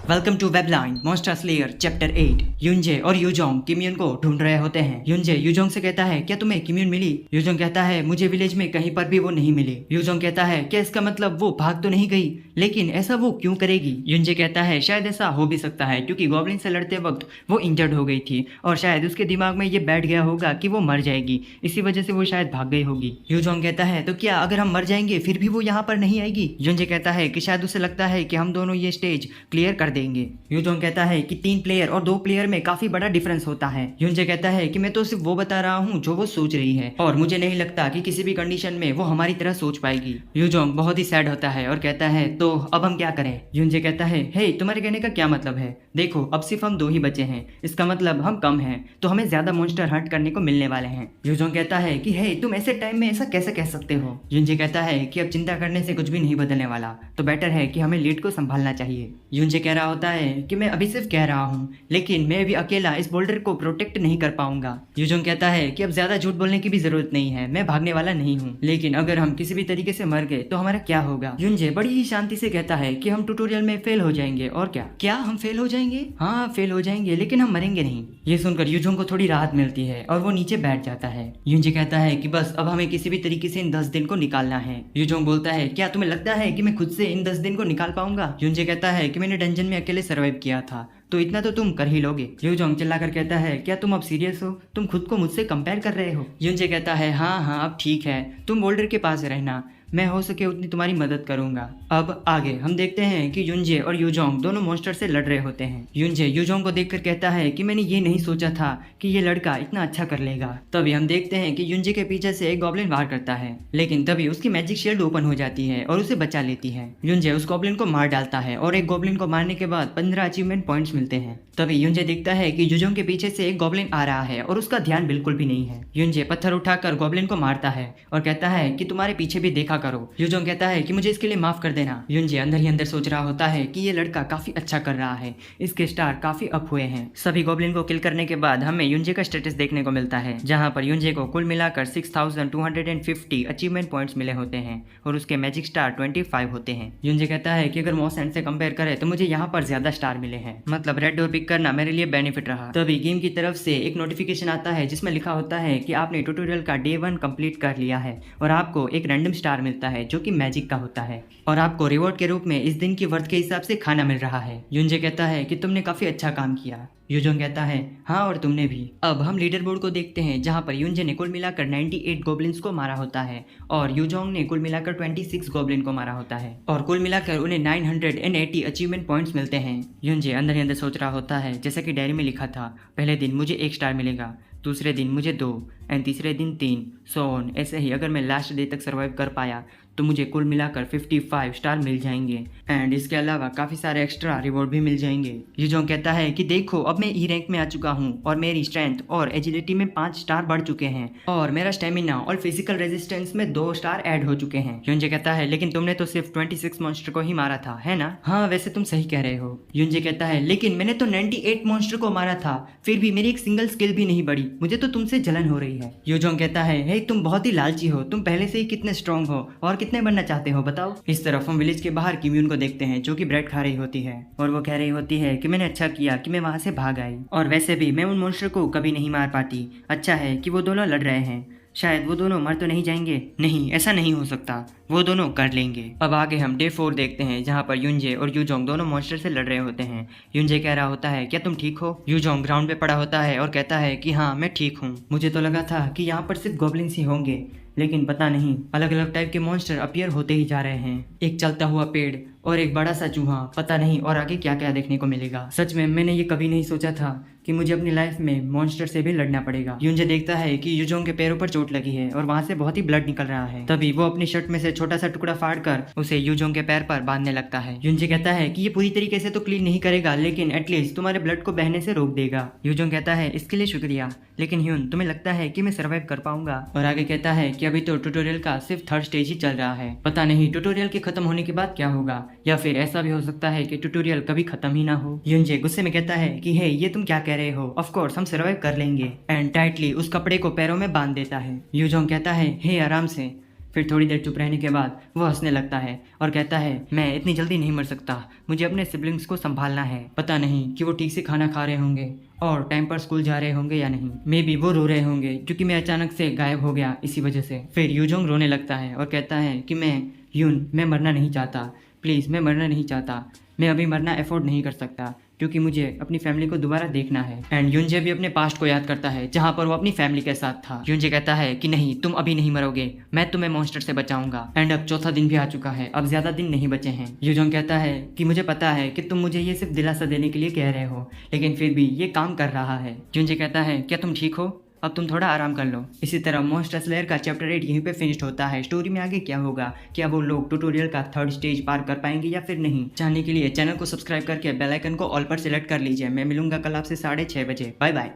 Welcome to वेबलाइन monster slayer chapter 8। युनजे और यूजोंग किम्यून को ढूंढ रहे होते हैं। युनजे यूजोंग से कहता है, क्या तुम्हें किम्यून मिली? यूजोंग कहता है, मुझे विलेज में कहीं पर भी वो नहीं मिली। यूजोंग कहता है, क्या इसका मतलब वो भाग तो नहीं गई, लेकिन ऐसा वो क्यों करेगी? युनजे कहता है, शायद ऐसा हो भी सकता है क्योंकि गॉब्लिन से लड़ते वक्त वो इंजर्ड हो गई थी और शायद उसके दिमाग में ये बैठ गया होगा कि वो मर जाएगी, इसी वजह से वो शायद भाग गई होगी। यूजोंग कहता है, तो क्या अगर हम मर जाएंगे फिर भी वो यहाँ पर नहीं आएगी? युनजे कहता है कि शायद उसे लगता है कि हम दोनों ये स्टेज क्लियर कर देंगे। यूजोंग कहता है कि 3 प्लेयर और 2 प्लेयर में काफी बड़ा डिफरेंस होता है। युनजे कहता है कि मैं तो सिर्फ वो बता रहा हूँ जो वो सोच रही है और मुझे नहीं लगता कि किसी भी कंडीशन में वो हमारी तरह सोच पाएगी। यूजोंग बहुत ही सैड होता है और कहता है, तो अब हम क्या करें? युनजे कहता है, हे तुम्हारे कहने का क्या मतलब है? देखो अब सिर्फ हम 2 ही बचे हैं, इसका मतलब हम कम हैं, तो हमें ज्यादा मॉन्स्टर हंट करने को मिलने वाले हैं। यूजोंग कहता है कि हे तुम ऐसे टाइम में ऐसा कैसे कह सकते हो? युनजे कहता है कि अब चिंता करने से कुछ भी नहीं बदलने वाला, तो बेटर है कि हमें लीड को संभालना चाहिए। युनजे कह रहा होता है कि मैं अभी सिर्फ कह रहा हूँ, लेकिन मैं भी अकेला इस बोल्डर को प्रोटेक्ट नहीं कर पाऊंगा। यूजोंग कहता है कि अब ज्यादा झूठ बोलने की भी जरूरत नहीं है, मैं भागने वाला नहीं हूँ, लेकिन अगर हम किसी भी तरीके से मर गए तो हमारा क्या होगा? युनजे बड़ी ही शांति से कहता है कि हम ट्यूटोरियल में फेल हो जाएंगे। और क्या हम फेल हो जाएंगे? हाँ फेल हो जाएंगे, लेकिन हम मरेंगे नहीं। ये सुनकर यूजोंग को थोड़ी राहत मिलती है और वो नीचे बैठ जाता है। युनजे कहता है कि बस अब हमें किसी भी तरीके से इन 10 दिन को निकालना है। यूजोंग बोलता है, क्या तुम्हें लगता है कि मैं खुद से इन 10 दिन को निकाल पाऊंगा? युनजे कहता है कि मैंने डंजन में अकेले सर्वाइव किया था, तो इतना तो तुम कर ही लोगे। यूजोंग चिल्लाकर कहता है, क्या तुम अब सीरियस हो? तुम खुद को मुझसे कंपेयर कर रहे हो? युनजे कहता है, हाँ अब ठीक है, तुम बोल्डर के पास रहना, मैं हो सके उतनी तुम्हारी मदद करूंगा। अब आगे हम देखते हैं कि युनजे और यूजोंग दोनों मॉन्स्टर से लड़ रहे होते हैं। युनजे यूजोंग को देखकर कहता है कि मैंने ये नहीं सोचा था कि ये लड़का इतना अच्छा कर लेगा। तभी हम देखते हैं कि युनजे के पीछे से एक गॉब्लिन वार करता है, लेकिन तभी उसकी मैजिक शील्ड ओपन हो जाती है और उसे बचा लेती है। युनजे उस गॉब्लिन को मार डालता है और एक गॉब्लिन को मारने के बाद 15 अचीवमेंट पॉइंट्स मिलते हैं। तभी युनजे देखता है कि यूजोंग के पीछे से एक गॉब्लिन आ रहा है और उसका ध्यान बिल्कुल भी नहीं है। युनजे पत्थर उठाकर गॉब्लिन को मारता है और कहता है कि तुम्हारे पीछे भी देखा करो। यूजोंग कहता है कि मुझे इसके लिए माफ कर देना। युनजे अंदर ही अंदर सोच रहा होता है कि ये लड़का काफी अच्छा कर रहा है, इसके स्टार काफी अप हुए हैं। सभी गॉब्लिन को किल करने के बाद हमें युनजे का स्टेटस देखने को मिलता है, जहां पर युनजे को कुल मिलाकर 6250 अचीवमेंट पॉइंट्स मिले होते हैं और उसके मैजिक स्टार 25 होते हैं। युनजे कहता है कि अगर मॉस एंड से कंपेयर करें तो मुझे यहाँ पर ज्यादा स्टार मिले हैं, मतलब रेड डोर पिक करना मेरे लिए बेनिफिट रहा। तभी गेम की तरफ से एक नोटिफिकेशन आता है जिसमें लिखा होता है कि आपने ट्यूटोरियल का डे 1 कंप्लीट कर लिया है और आपको एक रैंडम स्टार मिलता है जो कि मैजिक का होता है और आपको रिवॉर्ड के रूप में इस दिन की वर्थ के हिसाब से खाना मिल रहा है। युनजे कहता है कि तुमने काफी अच्छा काम किया। यूजोंग कहता है, हाँ और तुमने भी। अब हम लीडर बोर्ड को देखते हैं, जहां पर युनजे ने कुल मिलाकर 98 गॉब्लिन्स को मारा होता है और यूजोंग ने कुल मिलाकर 26 गॉब्लिन को मारा होता है और कुल मिलाकर उन्हें 980 अचीवमेंट पॉइंट्स मिलते हैं। युनजे अंदर ही अंदर सोच रहा होता है, जैसा कि डायरी में लिखा था, पहले दिन मुझे 1 स्टार मिलेगा, दूसरे दिन मुझे 2 एंड तीसरे दिन 3, सो ऑन। ऐसे ही अगर मैं लास्ट डे तक सर्वाइव कर पाया तो मुझे कुल मिलाकर 55 स्टार मिल जाएंगे एंड इसके अलावा काफ़ी सारे एक्स्ट्रा रिवॉर्ड भी मिल जाएंगे। यूजोंग कहता है कि देखो अब मैं ई रैंक में आ चुका हूँ और मेरी स्ट्रेंथ और एजिलिटी में 5 स्टार बढ़ चुके हैं और मेरा स्टेमिना और फिजिकल रेजिस्टेंस में 2 स्टार ऐड हो चुके हैं। युनजे कहता है, लेकिन तुमने तो सिर्फ 26 मॉन्स्टर को ही मारा था, है ना? हाँ वैसे तुम सही कह रहे हो। युनजे कहता है, लेकिन मैंने तो 98 मॉन्स्टर को मारा था, फिर भी मेरी एक सिंगल स्किल भी नहीं बढ़ी, मुझे तो तुमसे जलन हो रही है। यूजोंग कहता है, हे तुम बहुत ही लालची हो, तुम पहले से ही कितने स्ट्रांग हो और कितने बनना चाहते हो बताओ। इस तरफ हम विलेज के बाहर किम्यून को देखते हैं जो कि ब्रेड खा रही होती है और वो कह रही होती है कि मैंने अच्छा किया कि मैं वहां से भाग आई और वैसे भी मैं उन मॉन्स्टर को कभी नहीं मार पाती। अच्छा है कि वो दोनों लड़ रहे हैं, शायद वो दोनों मर तो नहीं जाएंगे। नहीं ऐसा नहीं हो सकता, वो दोनों कर लेंगे। अब आगे हम डे 4 देखते हैं, जहाँ पर युनजे और यूजोंग दोनों मॉन्स्टर से लड़ रहे होते हैं। युनजे कह रहा होता है, क्या तुम ठीक हो? यूजोंग ग्राउंड पे पड़ा होता है और कहता है कि हाँ मैं ठीक हूँ, मुझे तो लगा था कि यहाँ पर सिर्फ गॉब्लिन्स ही होंगे, लेकिन पता नहीं अलग अलग टाइप के मॉन्स्टर अपीयर होते ही जा रहे हैं। एक चलता हुआ पेड़ और एक बड़ा सा चूहा, पता नहीं और आगे क्या क्या देखने को मिलेगा। सच में मैंने ये कभी नहीं सोचा था कि मुझे अपनी लाइफ में मॉन्स्टर से भी लड़ना पड़ेगा। युनजे देखता है कि यूजोंग के पैरों पर चोट लगी है और वहां से बहुत ही ब्लड निकल रहा है। तभी वो अपनी शर्ट में से छोटा सा टुकड़ा फाड़कर उसे यूजोंग के पैर पर बांधने लगता है। युनजे कहता है कि ये पूरी तरीके से तो क्लीन नहीं करेगा, लेकिन एटलीस्ट तुम्हारे ब्लड को बहने से रोक देगा। यूजोंग कहता है, इसके लिए शुक्रिया, लेकिन ह्यून तुम्हें लगता है कि मैं सर्वाइव कर पाऊंगा? और आगे कहता है कि अभी तो ट्यूटोरियल का सिर्फ 3rd स्टेज ही चल रहा है, पता नहीं ट्यूटोरियल के खत्म होने के बाद क्या होगा, या फिर ऐसा भी हो सकता है कि ट्यूटोरियल कभी खत्म ही ना हो। युनजे गुस्से में कहता है कि हे ये तुम क्या कह रहे हो, ऑफ कोर्स हम सर्वाइव कर लेंगे एंड टाइटली उस कपड़े को पैरों में बांध देता है। यूजोंग कहता है, हे आराम से, फिर थोड़ी देर चुप रहने के बाद वो हंसने लगता है और कहता है मैं इतनी जल्दी नहीं मर सकता, मुझे अपने सिबलिंग्स को संभालना है। पता नहीं कि वो ठीक से खाना खा रहे होंगे और टाइम पर स्कूल जा रहे होंगे या नहीं। मे बी वो रो रहे होंगे क्योंकि मैं अचानक से गायब हो गया इसी वजह से। फिर यूजोंग रोने लगता है और कहता है कि मैं मरना नहीं चाहता, प्लीज़ मैं मरना नहीं चाहता, मैं अभी मरना अफोर्ड नहीं कर सकता क्योंकि मुझे अपनी फैमिली को दोबारा देखना है। एंड युनजे भी अपने पास्ट को याद करता है जहाँ पर वो अपनी फैमिली के साथ था। युनजे कहता है कि नहीं, तुम अभी नहीं मरोगे, मैं तुम्हें मॉन्स्टर से बचाऊंगा। एंड अब चौथा दिन भी आ चुका है, अब ज्यादा दिन नहीं बचे हैं। युजोंग कहता है कि मुझे पता है कि तुम मुझे ये सिर्फ दिलासा देने के लिए कह रहे हो, लेकिन फिर भी ये काम कर रहा है। युनजे कहता है क्या तुम ठीक हो, अब तुम थोड़ा आराम कर लो। इसी तरह मॉन्स्टर स्लेयर का चैप्टर 8 यहीं पे फिनिश्ड होता है। स्टोरी में आगे क्या होगा, क्या वो लोग ट्यूटोरियल का 3rd स्टेज पार कर पाएंगे या फिर नहीं, जानने के लिए चैनल को सब्सक्राइब करके बेल आइकन को ऑल पर सिलेक्ट कर लीजिए। मैं मिलूंगा कल आपसे 6:30 बजे। Bye bye.